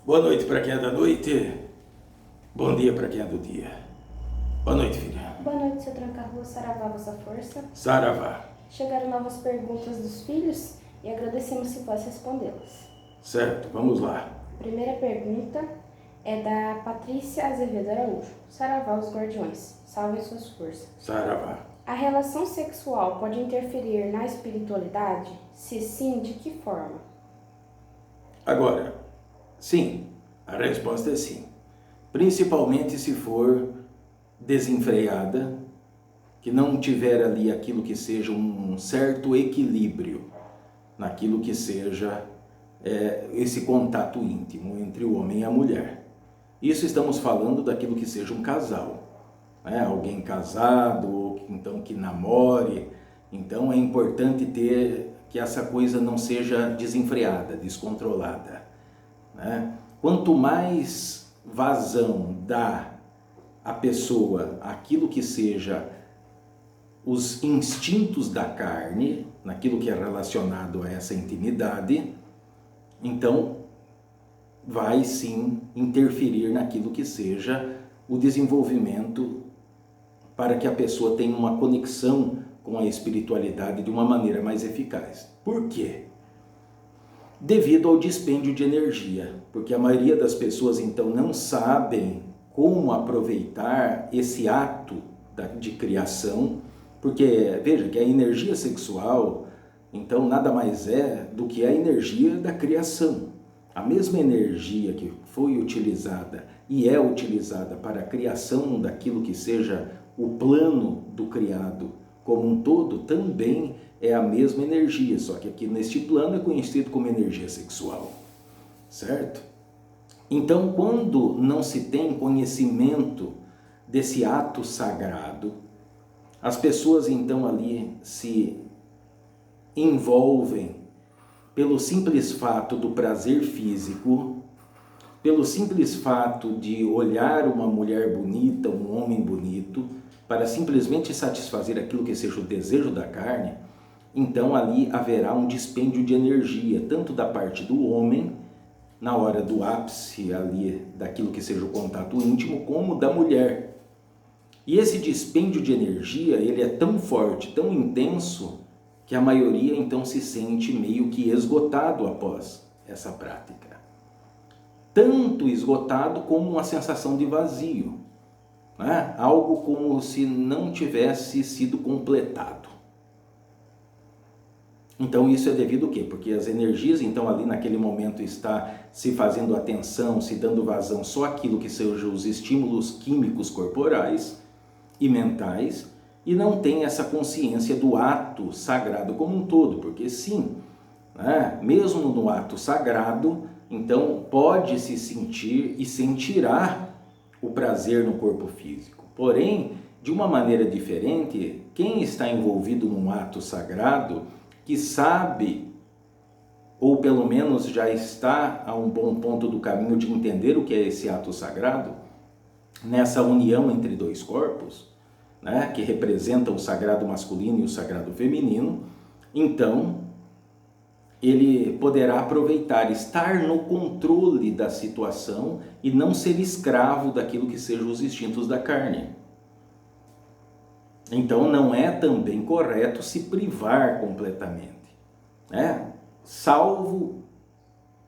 Boa noite para quem é da noite, bom dia para quem é do dia. Boa noite, filha. Boa noite, seu tranca-rua, saravá vossa força. Saravá. Chegaram novas perguntas dos filhos e agradecemos se possa respondê-las. Certo, vamos lá. A primeira pergunta é da Patrícia Azevedo Araújo. Saravá os guardiões, salvem suas forças. Saravá. A relação sexual pode interferir na espiritualidade? Se sim, de que forma? Agora, sim, a resposta é sim. Principalmente se for desenfreada, que não tiver ali aquilo que seja um certo equilíbrio, naquilo que seja esse contato íntimo entre o homem e a mulher. Isso estamos falando daquilo que seja um casal, né? Alguém casado, ou então que namore. Então é importante ter que essa coisa não seja desenfreada, descontrolada, né? Quanto mais vazão dá a pessoa aquilo que seja os instintos da carne, naquilo que é relacionado a essa intimidade, então vai sim interferir naquilo que seja o desenvolvimento para que a pessoa tenha uma conexão com a espiritualidade de uma maneira mais eficaz. Por quê? Devido ao dispêndio de energia, porque a maioria das pessoas então não sabem como aproveitar esse ato de criação, porque veja que a energia sexual então nada mais é do que a energia da criação. A mesma energia que foi utilizada e é utilizada para a criação daquilo que seja o plano do criado como um todo, também é a mesma energia, só que aqui neste plano é conhecido como energia sexual, certo? Então, quando não se tem conhecimento desse ato sagrado, as pessoas então ali se envolvem pelo simples fato do prazer físico, pelo simples fato de olhar uma mulher bonita, um homem bonito, para simplesmente satisfazer aquilo que seja o desejo da carne, então ali haverá um dispêndio de energia, tanto da parte do homem, na hora do ápice ali daquilo que seja o contato íntimo, como da mulher. E esse dispêndio de energia, ele é tão forte, tão intenso, que a maioria então se sente meio que esgotado após essa prática. Tanto esgotado como uma sensação de vazio, né? Algo como se não tivesse sido completado. Então isso é devido ao quê? Porque as energias então ali naquele momento está se fazendo atenção, se dando vazão só aquilo que sejam os estímulos químicos corporais e mentais, e não tem essa consciência do ato sagrado como um todo, porque sim, né? Mesmo no ato sagrado, então pode-se sentir e sentirá o prazer no corpo físico. Porém, de uma maneira diferente, quem está envolvido num ato sagrado, que sabe, ou pelo menos já está a um bom ponto do caminho de entender o que é esse ato sagrado, nessa união entre dois corpos, né, que representam o sagrado masculino e o sagrado feminino, então ele poderá aproveitar, estar no controle da situação e não ser escravo daquilo que sejam os instintos da carne. Então não é também correto se privar completamente, né? Salvo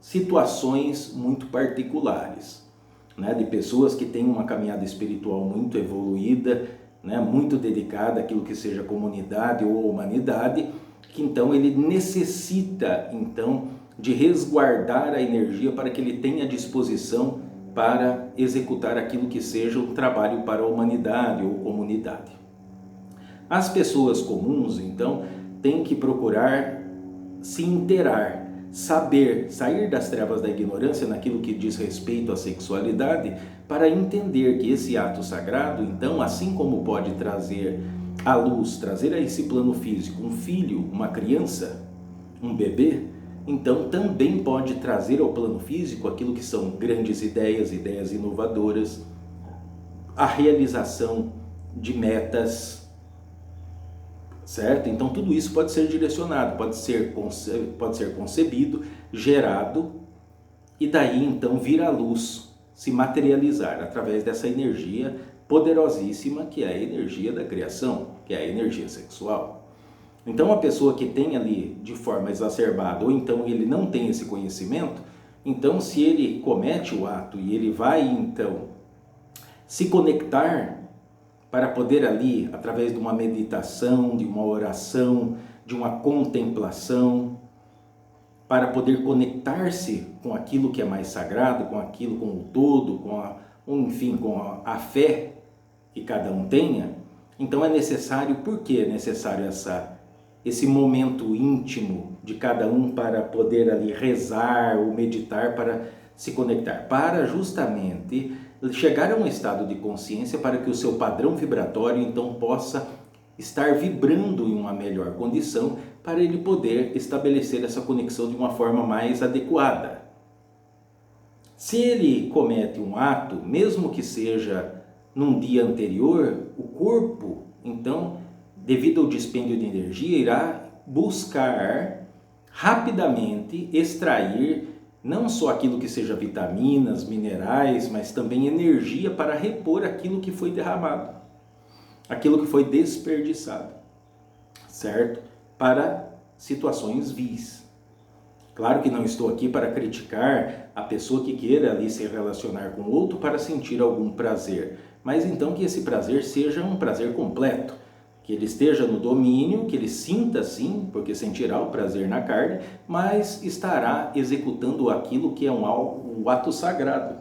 situações muito particulares, né? De pessoas que têm uma caminhada espiritual muito evoluída, né? Muito dedicada àquilo que seja comunidade ou humanidade, que então ele necessita então de resguardar a energia para que ele tenha disposição para executar aquilo que seja o trabalho para a humanidade ou comunidade. As pessoas comuns, então, têm que procurar se inteirar, saber, sair das trevas da ignorância naquilo que diz respeito à sexualidade, para entender que esse ato sagrado, então, assim como pode trazer à luz, trazer a esse plano físico um filho, uma criança, um bebê, então também pode trazer ao plano físico aquilo que são grandes ideias, ideias inovadoras, a realização de metas, certo? Então tudo isso pode ser direcionado, pode ser concebido, gerado e daí então vir à luz, se materializar através dessa energia poderosíssima que é a energia da criação, que é a energia sexual. Então a pessoa que tem ali de forma exacerbada, ou então ele não tem esse conhecimento, então se ele comete o ato e ele vai então se conectar para poder ali, através de uma meditação, de uma oração, de uma contemplação, para poder conectar-se com aquilo que é mais sagrado, com aquilo, com o todo, com a fé que cada um tenha, então é necessário, por que é necessário esse momento íntimo de cada um para poder ali rezar ou meditar, para se conectar? Para justamente chegar a um estado de consciência para que o seu padrão vibratório então possa estar vibrando em uma melhor condição, para ele poder estabelecer essa conexão de uma forma mais adequada. Se ele comete um ato, mesmo que seja num dia anterior, o corpo, então, devido ao dispêndio de energia, irá buscar rapidamente extrair não só aquilo que seja vitaminas, minerais, mas também energia para repor aquilo que foi derramado, aquilo que foi desperdiçado, certo? Para situações vis. Claro que não estou aqui para criticar a pessoa que queira ali se relacionar com outro para sentir algum prazer, mas então que esse prazer seja um prazer completo, que ele esteja no domínio, que ele sinta sim, porque sentirá o prazer na carne, mas estará executando aquilo que é um ato sagrado,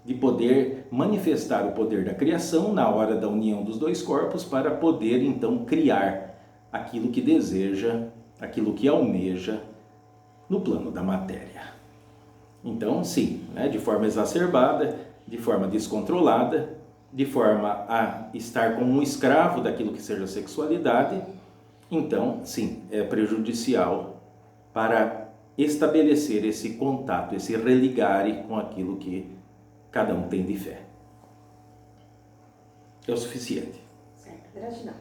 de poder manifestar o poder da criação na hora da união dos dois corpos, para poder então criar aquilo que deseja, aquilo que almeja no plano da matéria. Então, sim, de forma exacerbada, de forma descontrolada, de forma a estar como um escravo daquilo que seja sexualidade, então, sim, é prejudicial para estabelecer esse contato, esse religare com aquilo que cada um tem de fé. É o suficiente. Certo, gratidão.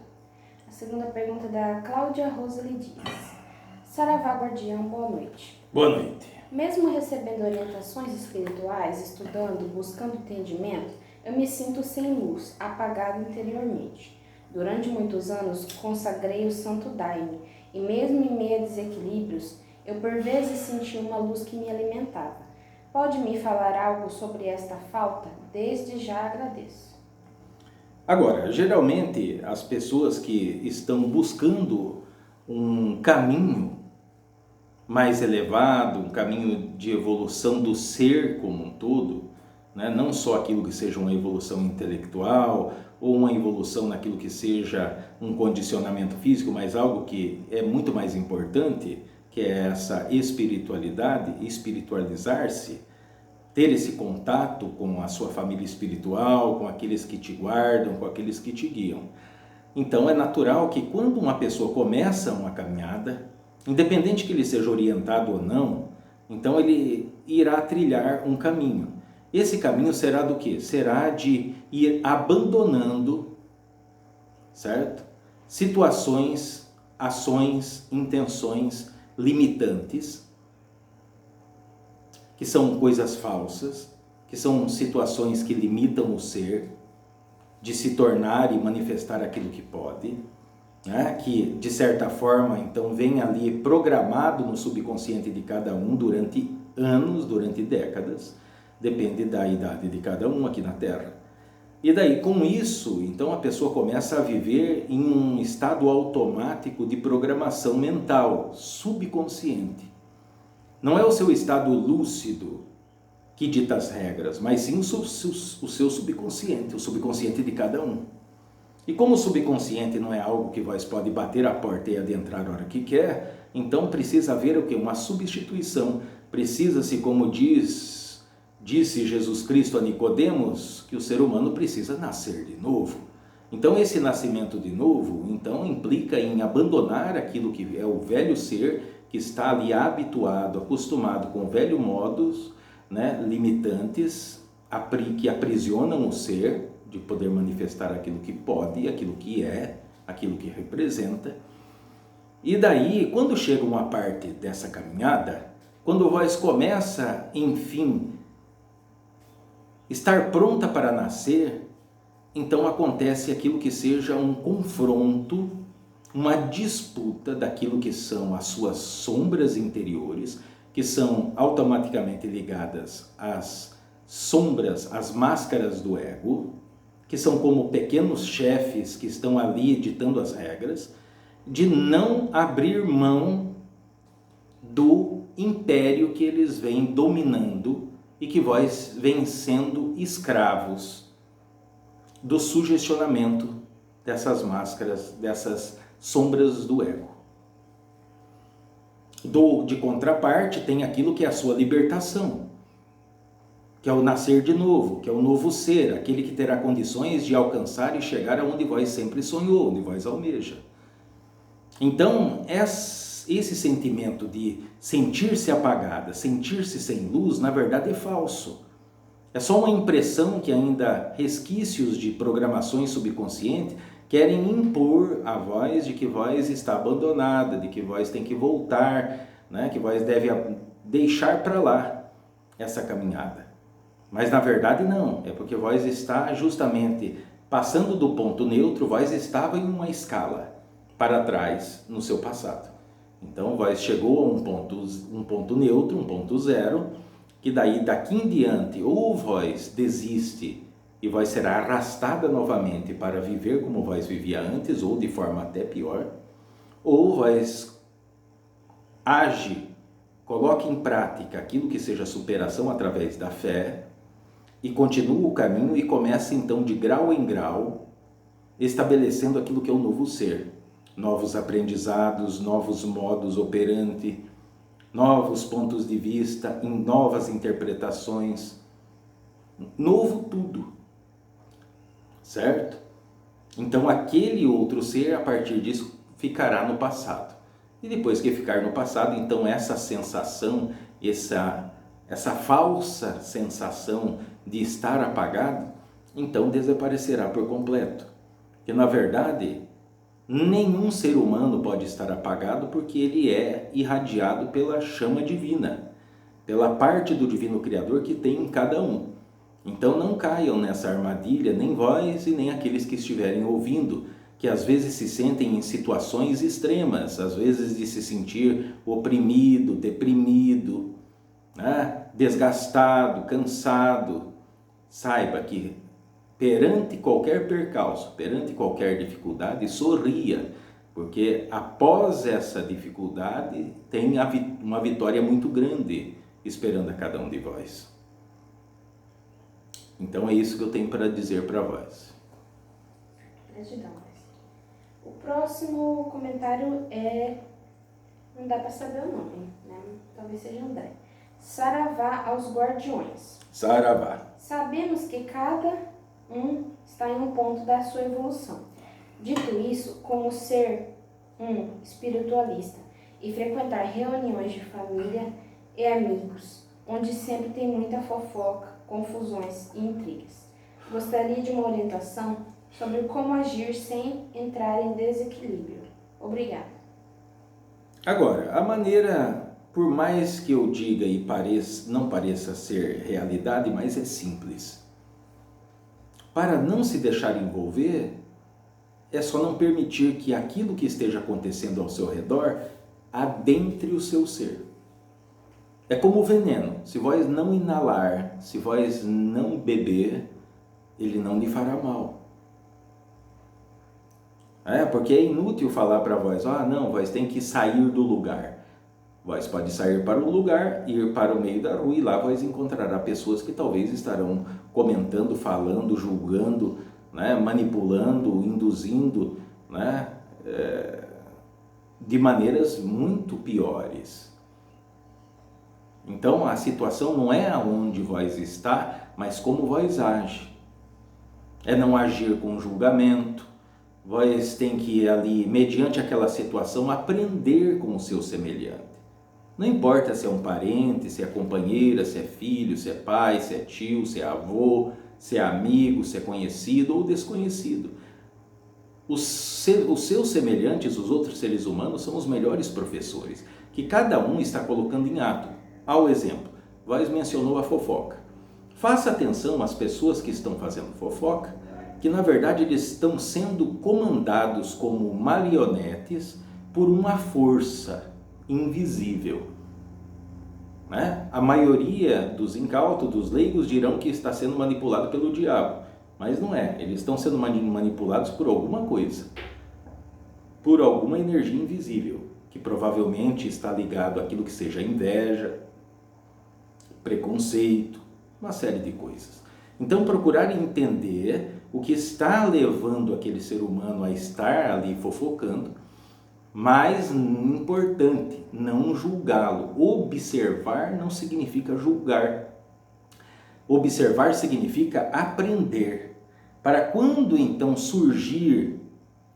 A segunda pergunta é da Cláudia Roseli Dias. Saravá Guardião, boa noite. Boa noite. Mesmo recebendo orientações espirituais, estudando, buscando entendimento, eu me sinto sem luz, apagado interiormente. Durante muitos anos consagrei o Santo Daime, e mesmo em meio a desequilíbrios, eu por vezes senti uma luz que me alimentava. Pode me falar algo sobre esta falta? Desde já agradeço. Agora, geralmente as pessoas que estão buscando um caminho mais elevado, um caminho de evolução do ser como um todo, não só aquilo que seja uma evolução intelectual ou uma evolução naquilo que seja um condicionamento físico, mas algo que é muito mais importante, que é essa espiritualidade, espiritualizar-se, ter esse contato com a sua família espiritual, com aqueles que te guardam, com aqueles que te guiam. Então é natural que quando uma pessoa começa uma caminhada, independente que ele seja orientado ou não, então ele irá trilhar um caminho. Esse caminho será do quê? Será de ir abandonando, certo? Situações, ações, intenções limitantes, que são coisas falsas, que são situações que limitam o ser de se tornar e manifestar aquilo que pode, que de certa forma então vem ali programado no subconsciente de cada um durante anos, durante décadas, depende da idade de cada um aqui na Terra. E daí, com isso, então a pessoa começa a viver em um estado automático de programação mental, subconsciente. Não é o seu estado lúcido que dita as regras, mas sim o seu subconsciente, o subconsciente de cada um. E como o subconsciente não é algo que vós pode bater a porta e adentrar a hora que quer, então precisa haver o quê? Uma substituição. Precisa-se, como disse Jesus Cristo a Nicodemos, que o ser humano precisa nascer de novo. Então esse nascimento de novo, então implica em abandonar aquilo que é o velho ser, que está ali habituado, acostumado com velhos modos, limitantes, que aprisionam o ser de poder manifestar aquilo que pode, aquilo que é, aquilo que representa. E daí, quando chega uma parte dessa caminhada, quando vós começa, enfim, estar pronta para nascer, então acontece aquilo que seja um confronto, uma disputa daquilo que são as suas sombras interiores, que são automaticamente ligadas às sombras, às máscaras do ego, que são como pequenos chefes que estão ali ditando as regras, de não abrir mão do império que eles vêm dominando e que vós vêm sendo escravos do sugestionamento dessas máscaras, dessas sombras do ego. De contraparte, tem aquilo que é a sua libertação, que é o nascer de novo, que é o novo ser, aquele que terá condições de alcançar e chegar aonde vós sempre sonhou, onde vós almeja. Então, esse sentimento de sentir-se apagada, sentir-se sem luz, na verdade é falso. É só uma impressão que ainda resquícios de programações subconscientes querem impor a vós de que vós está abandonada, de que vós tem que voltar, né? Que vós deve deixar para lá essa caminhada. Mas na verdade não, é porque vós está justamente passando do ponto neutro, vós estava em uma escala para trás no seu passado. Então vós chegou a um ponto neutro, um ponto zero, que daí daqui em diante ou vós desiste e vós será arrastada novamente para viver como vós vivia antes, ou de forma até pior, ou vós age, coloque em prática aquilo que seja superação através da fé, e continua o caminho e começa então de grau em grau, estabelecendo aquilo que é o novo ser, novos aprendizados, novos modos operandi, novos pontos de vista, em novas interpretações, novo tudo, certo? Então aquele outro ser, a partir disso, ficará no passado. E depois que ficar no passado, então essa sensação, essa falsa sensação de estar apagado, então desaparecerá por completo. Que na verdade, nenhum ser humano pode estar apagado porque ele é irradiado pela chama divina, pela parte do divino Criador que tem em cada um. Então não caiam nessa armadilha, nem vós e nem aqueles que estiverem ouvindo, que às vezes se sentem em situações extremas, às vezes de se sentir oprimido, deprimido, né? Desgastado, cansado. Saiba que perante qualquer percalço, perante qualquer dificuldade, sorria, porque após essa dificuldade tem uma vitória muito grande esperando a cada um de vós. Então é isso que eu tenho para dizer para vós. Gratidão. O próximo comentário não dá para saber o nome, né? Talvez seja André. Saravá aos guardiões. Saravá. Sabemos que cada está em um ponto da sua evolução. Dito isso, como ser espiritualista e frequentar reuniões de família e amigos, onde sempre tem muita fofoca, confusões e intrigas. Gostaria de uma orientação sobre como agir sem entrar em desequilíbrio. Obrigada. Agora, a maneira, por mais que eu diga e não pareça ser realidade, mas é simples. Para não se deixar envolver, é só não permitir que aquilo que esteja acontecendo ao seu redor adentre o seu ser. É como o veneno, se vós não inalar, se vós não beber, ele não lhe fará mal. Porque é inútil falar para vós, não, vós tem que sair do lugar. Vós pode sair para um lugar, ir para o meio da rua e lá vós encontrará pessoas que talvez estarão comentando, falando, julgando, né, manipulando, induzindo, né, de maneiras muito piores. Então a situação não é aonde vós está, mas como vós age. É não agir com julgamento. Vós tem que ali, mediante aquela situação, aprender com o seu semelhante. Não importa se é um parente, se é companheira, se é filho, se é pai, se é tio, se é avô, se é amigo, se é conhecido ou desconhecido. Os seus semelhantes, os outros seres humanos, são os melhores professores, que cada um está colocando em ato. Ao exemplo, vós mencionou a fofoca. Faça atenção às pessoas que estão fazendo fofoca, que na verdade eles estão sendo comandados como marionetes por uma força invisível. Né? A maioria dos incautos, dos leigos, dirão que está sendo manipulado pelo diabo, mas não é. Eles estão sendo manipulados por alguma coisa, por alguma energia invisível, que provavelmente está ligado àquilo que seja inveja, preconceito, uma série de coisas. Então, procurar entender o que está levando aquele ser humano a estar ali fofocando, mas importante, não julgá-lo. Observar não significa julgar. Observar significa aprender. Para quando então surgir,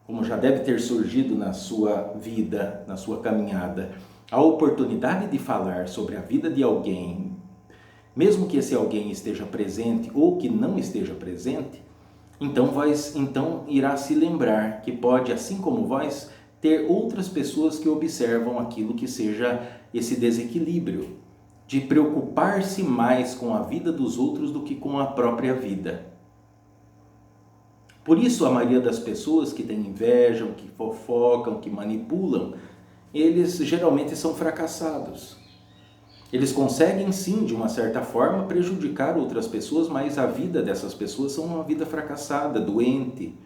como já deve ter surgido na sua vida, na sua caminhada, a oportunidade de falar sobre a vida de alguém, mesmo que esse alguém esteja presente ou que não esteja presente, então irá se lembrar que pode, assim como vós, ter outras pessoas que observam aquilo que seja esse desequilíbrio, de preocupar-se mais com a vida dos outros do que com a própria vida. Por isso, a maioria das pessoas que têm inveja, que fofocam, que manipulam, eles geralmente são fracassados. Eles conseguem sim, de uma certa forma, prejudicar outras pessoas, mas a vida dessas pessoas é uma vida fracassada, doente,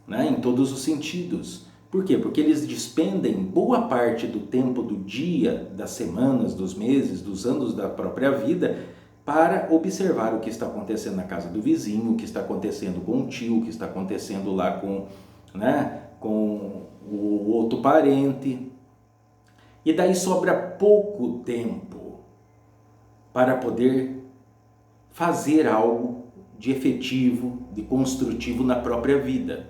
né, em todos os sentidos. Por quê? Porque eles despendem boa parte do tempo do dia, das semanas, dos meses, dos anos da própria vida para observar o que está acontecendo na casa do vizinho, o que está acontecendo com o tio, o que está acontecendo lá com o outro parente. E daí sobra pouco tempo para poder fazer algo de efetivo, de construtivo na própria vida,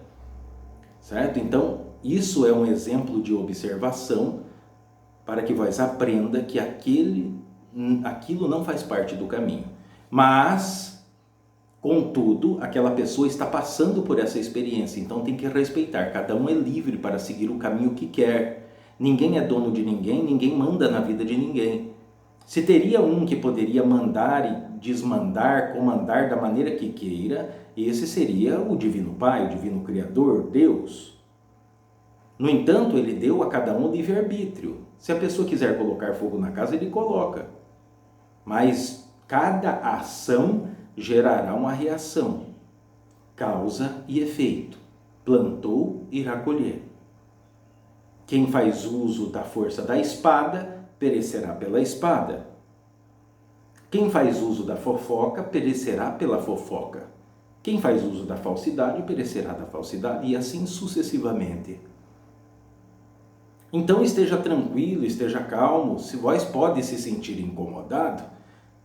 certo? Então, isso é um exemplo de observação para que vós aprenda que aquilo não faz parte do caminho. Mas, contudo, aquela pessoa está passando por essa experiência, então tem que respeitar. Cada um é livre para seguir o caminho que quer. Ninguém é dono de ninguém, ninguém manda na vida de ninguém. Se teria um que poderia mandar e desmandar, comandar da maneira que queira, esse seria o Divino Pai, o Divino Criador, Deus. No entanto, ele deu a cada um livre-arbítrio. Se a pessoa quiser colocar fogo na casa, ele coloca. Mas cada ação gerará uma reação, causa e efeito. Plantou, irá colher. Quem faz uso da força da espada, perecerá pela espada. Quem faz uso da fofoca, perecerá pela fofoca. Quem faz uso da falsidade, perecerá da falsidade, e assim sucessivamente. Então esteja tranquilo, esteja calmo. Se vós pode se sentir incomodado,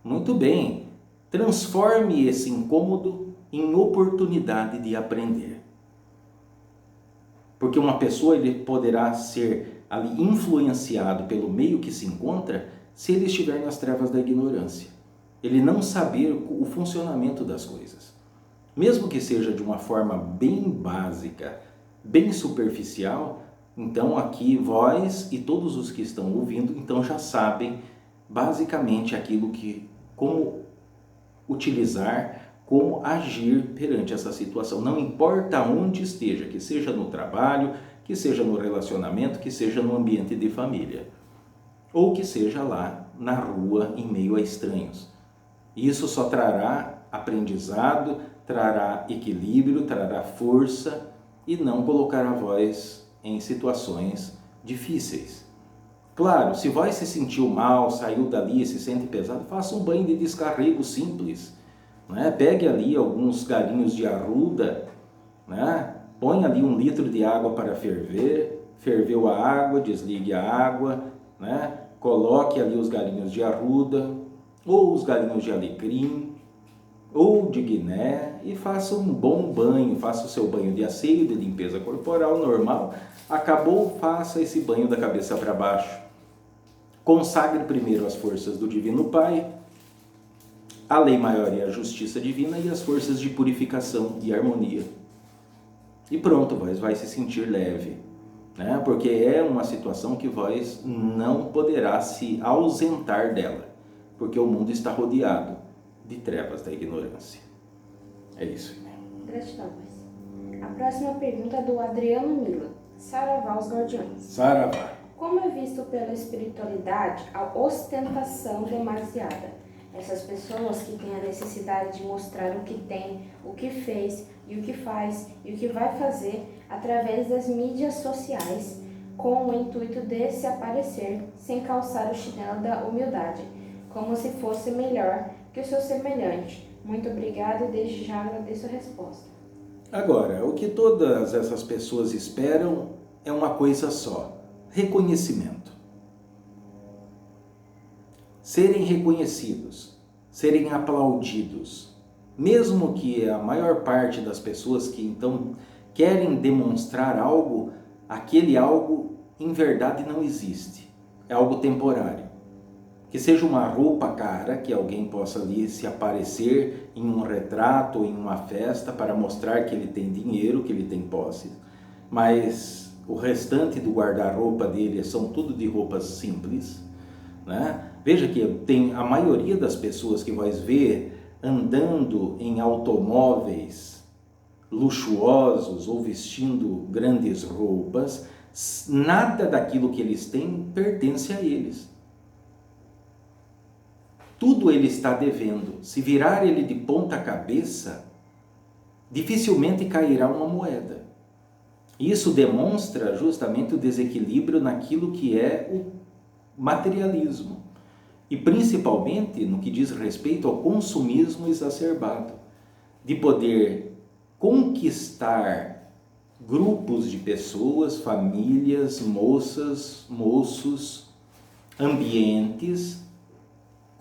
muito bem, transforme esse incômodo em oportunidade de aprender. Porque uma pessoa ele poderá ser ali influenciado pelo meio que se encontra se ele estiver nas trevas da ignorância. Ele não saber o funcionamento das coisas. Mesmo que seja de uma forma bem básica, bem superficial, então aqui vós e todos os que estão ouvindo, então já sabem basicamente aquilo que, como utilizar, como agir perante essa situação. Não importa onde esteja, que seja no trabalho, que seja no relacionamento, que seja no ambiente de família, ou que seja lá na rua, em meio a estranhos. Isso só trará aprendizado, trará equilíbrio, trará força e não colocará vós em situações difíceis. Claro, se vós se sentiu mal, saiu dali e se sente pesado, faça um banho de descarrego simples. Né? Pegue ali alguns galinhos de arruda, né? Põe ali 1 litro de água para ferver, ferveu a água, desligue a água, né? Coloque ali os galinhos de arruda, ou os galinhos de alecrim, ou de guiné, e faça um bom banho, faça o seu banho de asseio, de limpeza corporal normal. Acabou, faça esse banho da cabeça para baixo. Consagre primeiro as forças do Divino Pai, a lei maior e a justiça divina e as forças de purificação e harmonia. E pronto, vós vai se sentir leve, né? Porque é uma situação que vós não poderá se ausentar dela. porque o mundo está rodeado de trevas da ignorância. É isso. Gratidão, Pai. A próxima pergunta é do Adriano Mila. Saravá os guardiões. Saravá. Como é visto pela espiritualidade a ostentação demasiada? Essas pessoas que têm a necessidade de mostrar o que tem, o que fez e o que faz e o que vai fazer através das mídias sociais, com o intuito de se aparecer sem calçar o chinelo da humildade, como se fosse melhor que o seu semelhante. Muito obrigado e desde já agradeço a resposta. Agora, o que todas essas pessoas esperam é uma coisa só: reconhecimento. Serem reconhecidos, serem aplaudidos, mesmo que a maior parte das pessoas que então querem demonstrar algo, aquele algo em verdade não existe, é algo temporário. Que seja uma roupa cara, que alguém possa ali se aparecer em um retrato ou em uma festa para mostrar que ele tem dinheiro, que ele tem posses, mas o restante do guarda-roupa dele são tudo de roupas simples, né? Veja que tem a maioria das pessoas que vais ver andando em automóveis luxuosos ou vestindo grandes roupas, nada daquilo que eles têm pertence a eles. Tudo ele está devendo. Se virar ele de ponta cabeça, dificilmente cairá uma moeda. Isso demonstra justamente o desequilíbrio naquilo que é o materialismo. E principalmente no que diz respeito ao consumismo exacerbado, de poder conquistar grupos de pessoas, famílias, moças, moços, ambientes,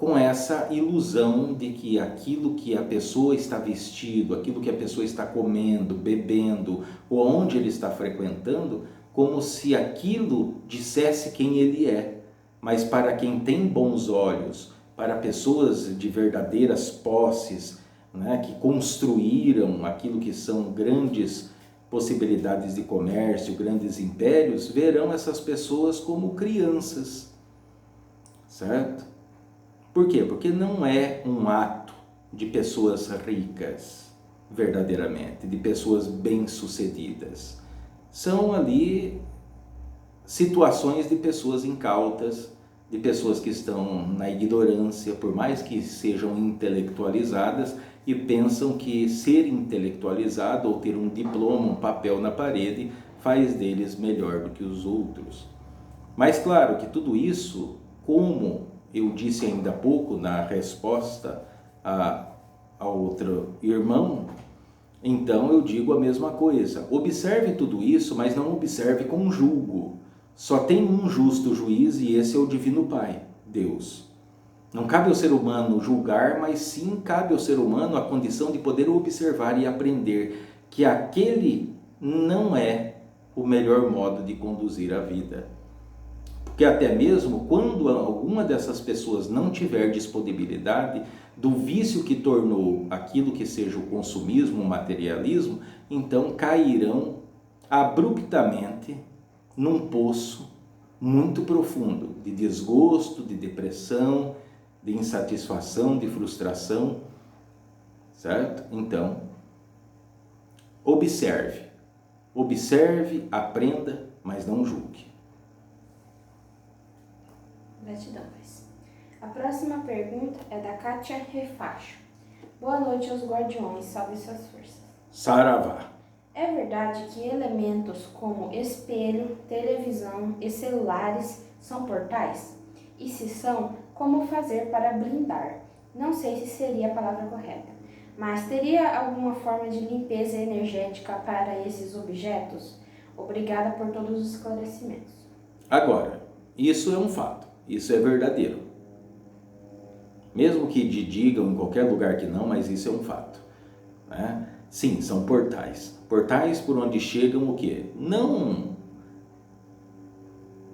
com essa ilusão de que aquilo que a pessoa está vestido, aquilo que a pessoa está comendo, bebendo, ou onde ele está frequentando, como se aquilo dissesse quem ele é. Mas para quem tem bons olhos, para pessoas de verdadeiras posses, né, que construíram aquilo que são grandes possibilidades de comércio, grandes impérios, verão essas pessoas como crianças, certo? Por quê? Porque não é um ato de pessoas ricas, verdadeiramente, de pessoas bem-sucedidas. São ali situações de pessoas incautas, de pessoas que estão na ignorância, por mais que sejam intelectualizadas e pensam que ser intelectualizado ou ter um diploma, um papel na parede, faz deles melhor do que os outros. Mas claro que tudo isso, como eu disse ainda há pouco na resposta a outro irmão, então eu digo a mesma coisa. Observe tudo isso, mas não observe com julgo. Só tem um justo juiz e esse é o Divino Pai, Deus. Não cabe ao ser humano julgar, mas sim cabe ao ser humano a condição de poder observar e aprender que aquele não é o melhor modo de conduzir a vida. Porque até mesmo quando alguma dessas pessoas não tiver disponibilidade do vício que tornou aquilo que seja o consumismo, o materialismo, então cairão abruptamente num poço muito profundo de desgosto, de depressão, de insatisfação, de frustração, certo? Então, observe, aprenda, mas não julgue. Gratidão, Pais. A próxima pergunta é da Kátia Refacho. Boa noite aos guardiões, salve suas forças. Saravá. É verdade que elementos como espelho, televisão e celulares são portais? E se são, como fazer para blindar? Não sei se seria a palavra correta, mas teria alguma forma de limpeza energética para esses objetos? Obrigada por todos os esclarecimentos. Agora, isso é um fato, isso é verdadeiro. Mesmo que digam em qualquer lugar que não, mas isso é um fato, né? Sim, são portais. Portais por onde chegam o quê? Não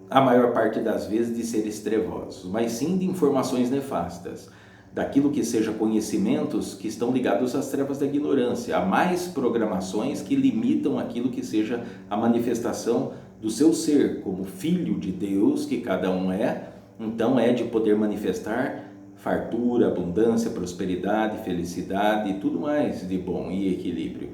a maior parte das vezes de seres trevosos, mas sim de informações nefastas, daquilo que seja conhecimentos que estão ligados às trevas da ignorância, há mais programações que limitam aquilo que seja a manifestação do seu ser, como filho de Deus que cada um é, então é de poder manifestar fartura, abundância, prosperidade, felicidade e tudo mais de bom e equilíbrio.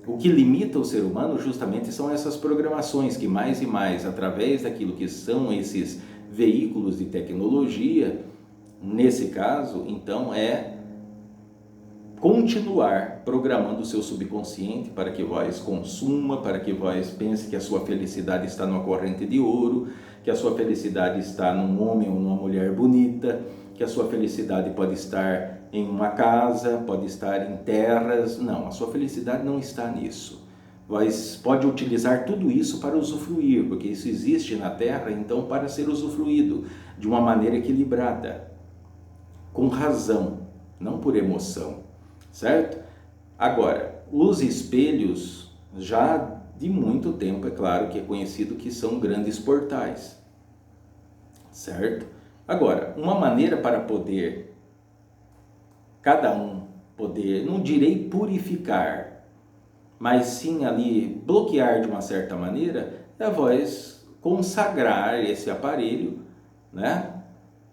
O que limita o ser humano justamente são essas programações que mais e mais, através daquilo que são esses veículos de tecnologia, nesse caso, então, é continuar programando o seu subconsciente para que vós consuma, para que vós pense que a sua felicidade está numa corrente de ouro, que a sua felicidade está num homem ou numa mulher bonita, que a sua felicidade pode estar em uma casa, pode estar em terras. Não, a sua felicidade não está nisso. Vós pode utilizar tudo isso para usufruir, porque isso existe na terra, então para ser usufruído de uma maneira equilibrada, com razão, não por emoção, certo? Agora, os espelhos, já de muito tempo, é claro que é conhecido que são grandes portais, certo? Agora, uma maneira para poder, cada um poder, não direi purificar, mas sim ali bloquear de uma certa maneira, é vós consagrar esse aparelho, né?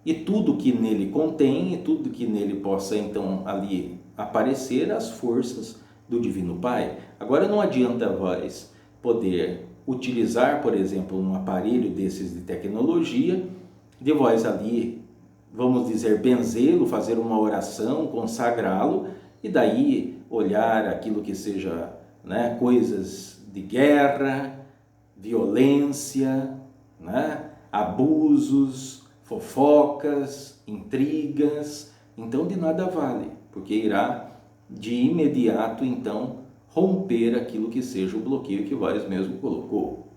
E tudo que nele contém, e tudo que nele possa então ali aparecer, as forças do Divino Pai. Agora não adianta vós poder utilizar, por exemplo, um aparelho desses de tecnologia, de vós ali, vamos dizer, benzê-lo, fazer uma oração, consagrá-lo, e daí olhar aquilo que seja, né, coisas de guerra, violência, né, abusos, fofocas, intrigas. Então de nada vale, porque irá de imediato então romper aquilo que seja o bloqueio que vós mesmo colocou.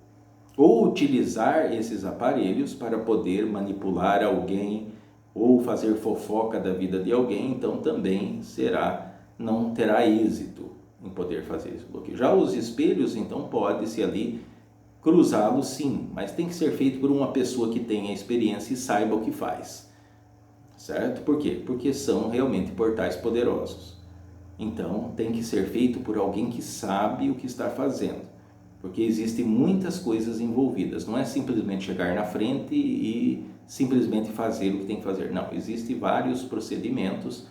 Ou utilizar esses aparelhos para poder manipular alguém ou fazer fofoca da vida de alguém, então também não terá êxito em poder fazer esse bloqueio. Já os espelhos, então pode-se ali cruzá-los sim, mas tem que ser feito por uma pessoa que tenha experiência e saiba o que faz, certo? Por quê? Porque são realmente portais poderosos. Então tem que ser feito por alguém que sabe o que está fazendo, porque existem muitas coisas envolvidas, não é simplesmente chegar na frente e simplesmente fazer o que tem que fazer, não, existem vários procedimentos,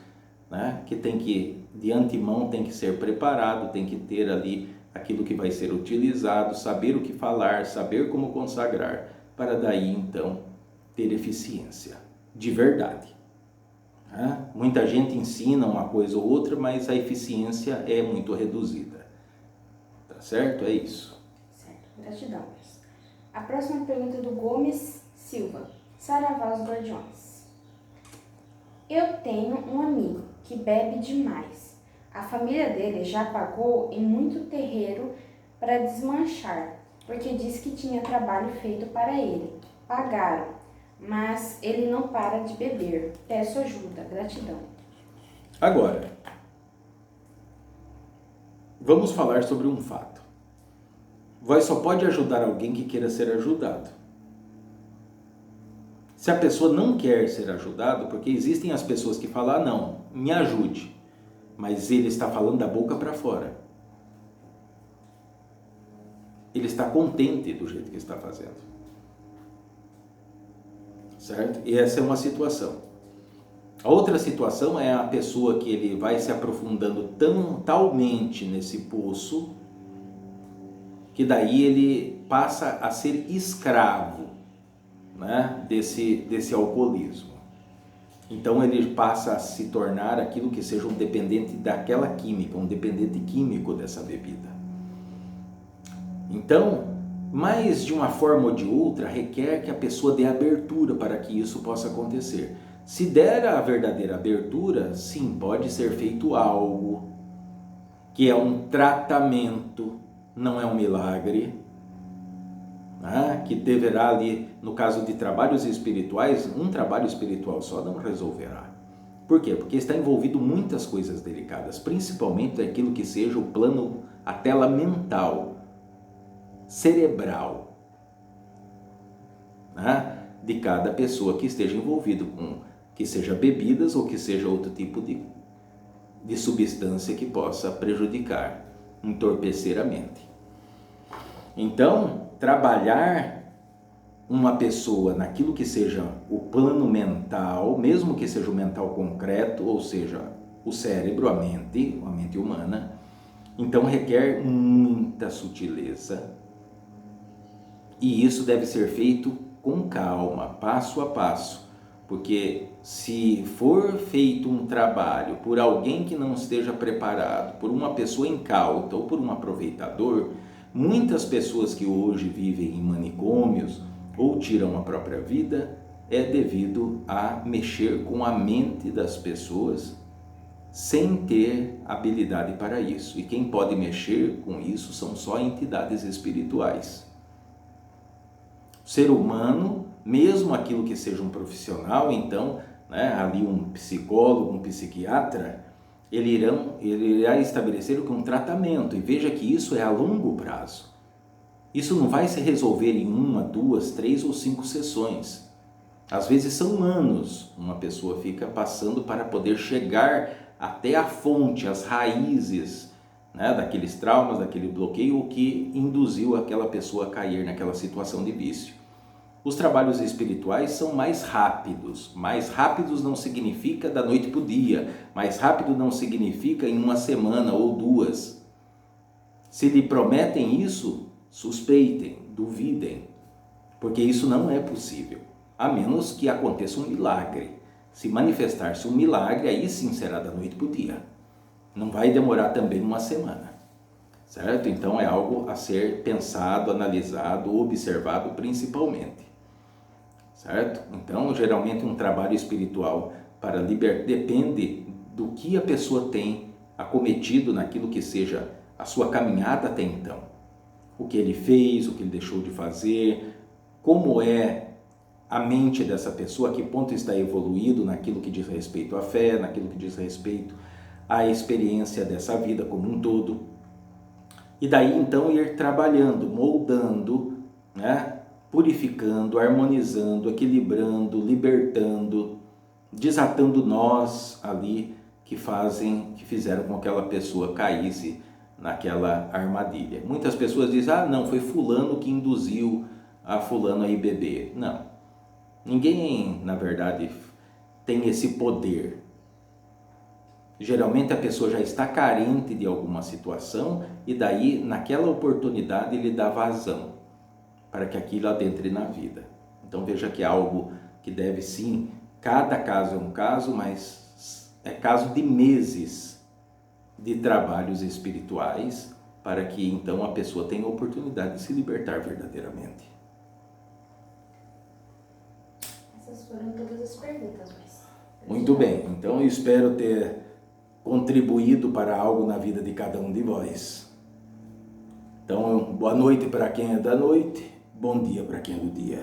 né, que tem que, de antemão, tem que ser preparado, tem que ter ali aquilo que vai ser utilizado, saber o que falar, saber como consagrar, para daí então ter eficiência de verdade. Muita gente ensina uma coisa ou outra, mas a eficiência é muito reduzida, tá certo? É isso. Certo, gratidão. A próxima pergunta é do Gomes Silva. Saravá os Guardiões. Eu tenho um amigo que bebe demais. A família dele já pagou em muito terreiro para desmanchar, porque disse que tinha trabalho feito para ele. Pagaram, mas ele não para de beber. Peço ajuda, gratidão. Agora, vamos falar sobre um fato. Vós só pode ajudar alguém que queira ser ajudado. Se a pessoa não quer ser ajudado, porque existem as pessoas que falam, não, me ajude, mas ele está falando da boca para fora. Ele está contente do jeito que está fazendo. Certo? E essa é uma situação. A outra situação é a pessoa que ele vai se aprofundando talmente nesse poço, que daí ele passa a ser escravo, né, desse alcoolismo. Então ele passa a se tornar aquilo que seja um dependente daquela química, um dependente químico dessa bebida. Então, mais de uma forma ou de outra, requer que a pessoa dê abertura para que isso possa acontecer. Se der a verdadeira abertura, sim, pode ser feito algo que é um tratamento, não é um milagre, que deverá ali, no caso de trabalhos espirituais, um trabalho espiritual só não resolverá. Por quê? Porque está envolvido muitas coisas delicadas, principalmente aquilo que seja o plano, a tela mental, cerebral, de cada pessoa que esteja envolvido com, que seja bebidas ou que seja outro tipo de substância que possa prejudicar, entorpecer a mente. Então, trabalhar uma pessoa naquilo que seja o plano mental, mesmo que seja o mental concreto, ou seja, o cérebro, a mente humana, então requer muita sutileza. E isso deve ser feito com calma, passo a passo, porque se for feito um trabalho por alguém que não esteja preparado, por uma pessoa incauta ou por um aproveitador, muitas pessoas que hoje vivem em manicômios ou tiram a própria vida é devido a mexer com a mente das pessoas sem ter habilidade para isso. E quem pode mexer com isso são só entidades espirituais. O ser humano, mesmo aquilo que seja um profissional, então, ali um psicólogo, um psiquiatra, ele irá estabelecer um tratamento, e veja que isso é a longo prazo. Isso não vai se resolver em 1, 2, 3 ou 5 sessões. Às vezes são anos, uma pessoa fica passando para poder chegar até a fonte, as raízes, daqueles traumas, daquele bloqueio, o que induziu aquela pessoa a cair naquela situação de vício. Os trabalhos espirituais são mais rápidos. Mais rápidos não significa da noite para o dia. Mais rápido não significa em 1 semana ou 2. Se lhe prometem isso, suspeitem, duvidem, porque isso não é possível, a menos que aconteça um milagre. Se manifestar-se um milagre, aí sim será da noite para o dia. Não vai demorar também 1 semana, certo? Então é algo a ser pensado, analisado, observado principalmente, certo? Então, geralmente um trabalho espiritual para libertar depende do que a pessoa tem acometido naquilo que seja a sua caminhada até então. O que ele fez, o que ele deixou de fazer, como é a mente dessa pessoa, a que ponto está evoluído naquilo que diz respeito à fé, naquilo que diz respeito à experiência dessa vida como um todo. E daí então ir trabalhando, moldando, purificando, harmonizando, equilibrando, libertando, desatando nós ali que fizeram com que aquela pessoa caísse naquela armadilha. Muitas pessoas dizem, não, foi fulano que induziu a fulano a ir beber. Não, ninguém, na verdade, tem esse poder. Geralmente a pessoa já está carente de alguma situação e daí, naquela oportunidade, ele dá vazão para que aquilo adentre na vida. Então veja que é algo que deve sim, cada caso é um caso, mas é caso de meses de trabalhos espirituais para que então a pessoa tenha a oportunidade de se libertar verdadeiramente. Essas foram todas as perguntas, mas... Muito bem, então eu espero ter contribuído para algo na vida de cada um de vós. Então, boa noite para quem é da noite, bom dia para quem é do dia.